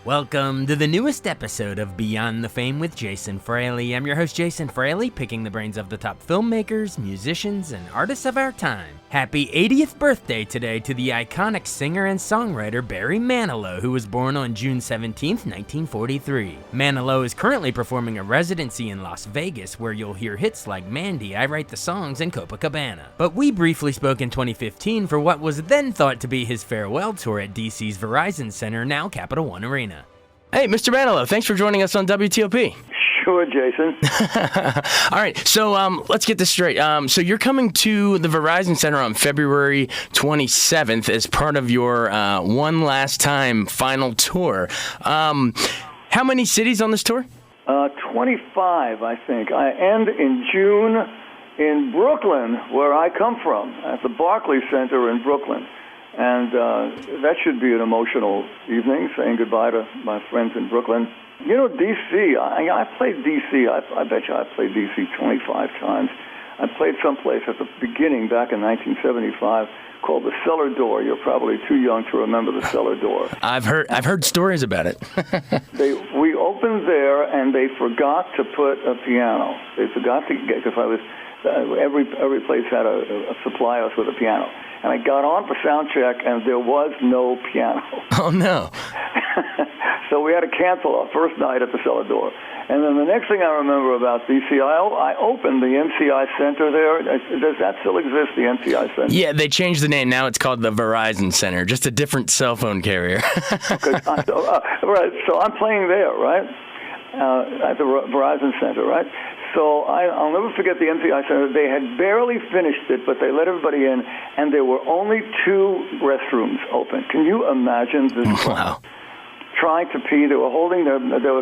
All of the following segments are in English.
Welcome to the newest episode of Beyond the Fame with Jason Fraley. I'm your host, Jason Fraley, picking the brains of the top filmmakers, musicians, and artists of our time. Happy 80th birthday today to the iconic singer and songwriter Barry Manilow, who was born on June 17, 1943. Manilow is currently performing a residency in Las Vegas, where you'll hear hits like Mandy, I Write the Songs, and Copacabana. But we briefly spoke in 2015 for what was then thought to be his farewell tour at DC's Verizon Center, now Capital One Arena. Hey, Mr. Manilow, thanks for joining us on WTOP. Sure, Jason. All right, so let's get this straight. So you're coming to the Verizon Center on February 27th as part of your One Last Time final tour. How many cities on this tour? 25, I think. I end in June in Brooklyn, where I come from, at the Barclays Center in Brooklyn. And that should be an emotional evening, saying goodbye to my friends in Brooklyn. You know, D.C., I played D.C., I bet you I played D.C. 25 times. I played someplace at the beginning back in 1975 called the Cellar Door. You're probably too young to remember the Cellar Door. I've heard stories about it. We opened there, and they forgot to put a piano. They forgot to get, because I was, every place had a supply us with a piano. And I got on for sound check, and there was no piano. Oh, no. So we had to cancel our first night at the Cellar Door. And then the next thing I remember about DC, I opened the MCI Center there. Does that still exist, the MCI Center? Yeah, they changed the name. Now it's called the Verizon Center, just a different cell phone carrier. Right, so I'm playing there, right, at the Verizon Center, right? So I'll never forget the MCI Center. They had barely finished it, but they let everybody in, and there were only 2 restrooms open. Can you imagine this? Wow. Trying to pee, they were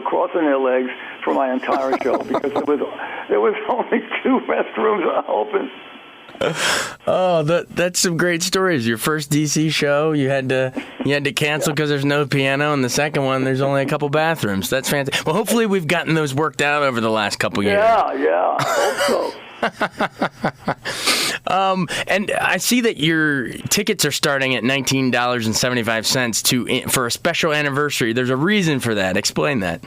crossing their legs for my entire show because there was only 2 restrooms open. Oh, that's some great stories. Your first DC show, you had to cancel because there's no piano, and the second one, there's only a couple bathrooms. That's fantastic. Well, hopefully we've gotten those worked out over the last couple years. Yeah, I hope so. And I see that your tickets are starting at $19.75 for a special anniversary. There's a reason for that. Explain that.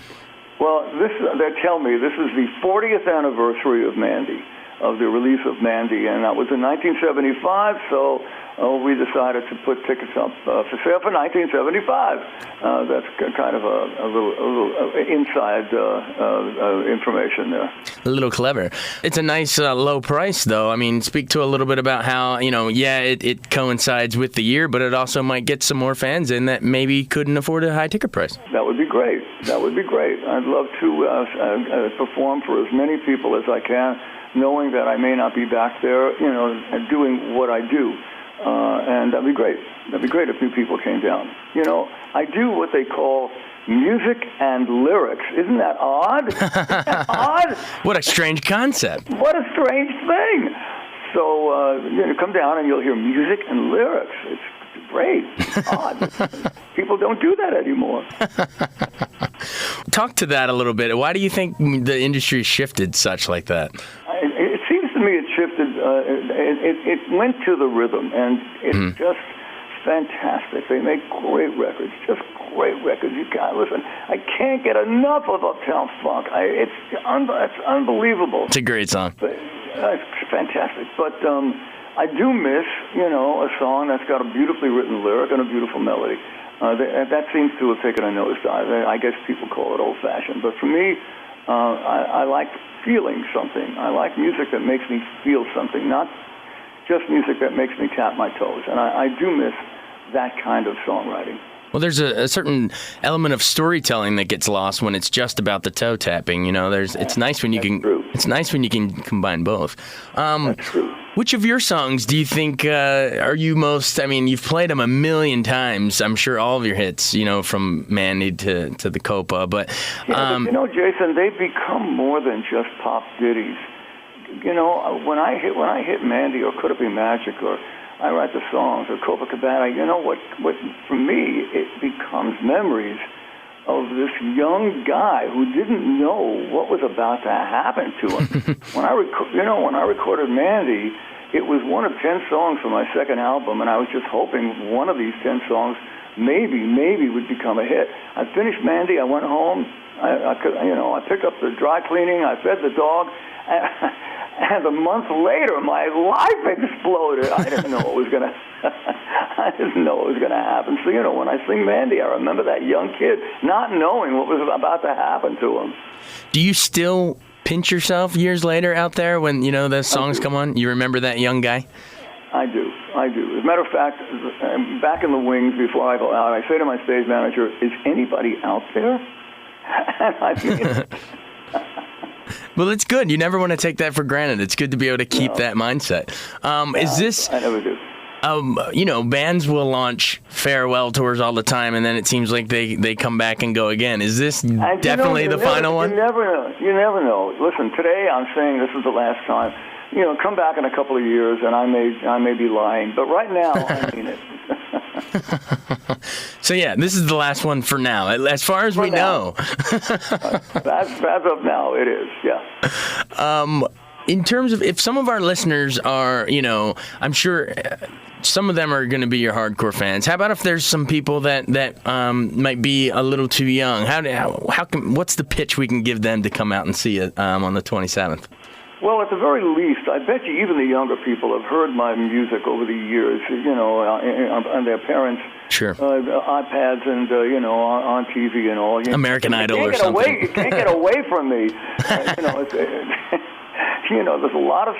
Well, they tell me this is the 40th anniversary of Mandy, of the release of Mandy, and that was in 1975, so we decided to put tickets up for sale for 1975. That's kind of a little inside information there. A little clever. It's a nice low price, though. I mean, speak to a little bit about how, it coincides with the year, but it also might get some more fans in that maybe couldn't afford a high ticket price. That would be great. I'd love to perform for as many people as I can, knowing that I may not be back there, doing what I do. And that'd be great. That'd be great if new people came down. I do what they call music and lyrics. Isn't that odd? Odd? What a strange concept. What a strange thing. So, come down and you'll hear music and lyrics. It's great. It's odd. People don't do that anymore. Talk to that a little bit. Why do you think the industry shifted such like that? It seems to me it shifted. It went to the rhythm, and it's just fantastic. They make great records, just great records. You can't listen. I can't get enough of Uptown Funk. It's unbelievable. It's a great song. It's fantastic. But I do miss, a song that's got a beautifully written lyric and a beautiful melody. That seems to have taken a nosedive. I guess people call it old-fashioned. But for me, I like feeling something. I like music that makes me feel something, not just music that makes me tap my toes. And I do miss that kind of songwriting. Well, there's a certain element of storytelling that gets lost when it's just about the toe tapping. It's nice when you can. True. It's nice when you can combine both. That's true. Which of your songs do you think are you most? I mean, you've played them a million times. I'm sure all of your hits, from Mandy to the Copa. But but Jason, they've become more than just pop ditties. When I hit Mandy, or Could It Be Magic, or I Write the Songs, or Copacabana, what for me, it becomes memories of this young guy who didn't know what was about to happen to him. When I recorded Mandy, it was one of 10 songs from my second album, and I was just hoping one of these 10 songs maybe would become a hit. I finished Mandy. I went home. I picked up the dry cleaning. I fed the dog. And a month later, my life exploded. I didn't know what was going to. I didn't know what was going to happen. So when I sing Mandy, I remember that young kid not knowing what was about to happen to him. Do you still pinch yourself years later out there when the songs come on? You remember that young guy? I do. As a matter of fact, back in the wings before I go out, I say to my stage manager, "Is anybody out there?" And I mean it. Well, it's good. You never want to take that for granted. It's good to be able to keep that mindset. Is this? I never do. Bands will launch farewell tours all the time, and then it seems like they come back and go again. Is this definitely the final one? You never know. You never know. Listen, today I'm saying this is the last time. Come back in a couple of years, and I may be lying, but right now I mean it. So yeah, this is the last one for now, as far as we know. As of now, it is. Yeah. In terms of if some of our listeners are, I'm sure some of them are going to be your hardcore fans. How about if there's some people that might be a little too young? What's the pitch we can give them to come out and see it on the 27th? Well, at the very least, I bet you even the younger people have heard my music over the years, on their parents' iPads and, on TV and all. American Idol or something. You can't get away from me. There's a lot of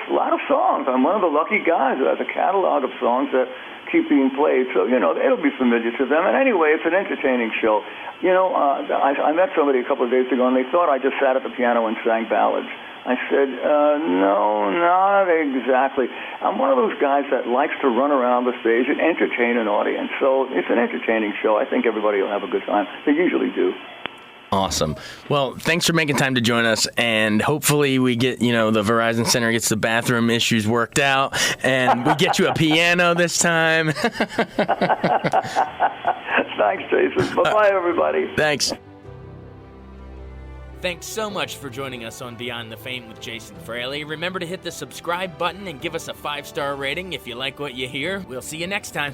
songs. I'm one of the lucky guys that has a catalog of songs that keep being played. So, it'll be familiar to them. And anyway, it's an entertaining show. I met somebody a couple of days ago, and they thought I just sat at the piano and sang ballads. I said, no, not exactly. I'm one of those guys that likes to run around the stage and entertain an audience. So it's an entertaining show. I think everybody will have a good time. They usually do. Awesome. Well, thanks for making time to join us, and hopefully we get, the Verizon Center gets the bathroom issues worked out, and we get you a piano this time. Thanks, Jason. Bye-bye, everybody. Thanks. Thanks so much for joining us on Beyond the Fame with Jason Fraley. Remember to hit the subscribe button and give us a 5-star rating if you like what you hear. We'll see you next time.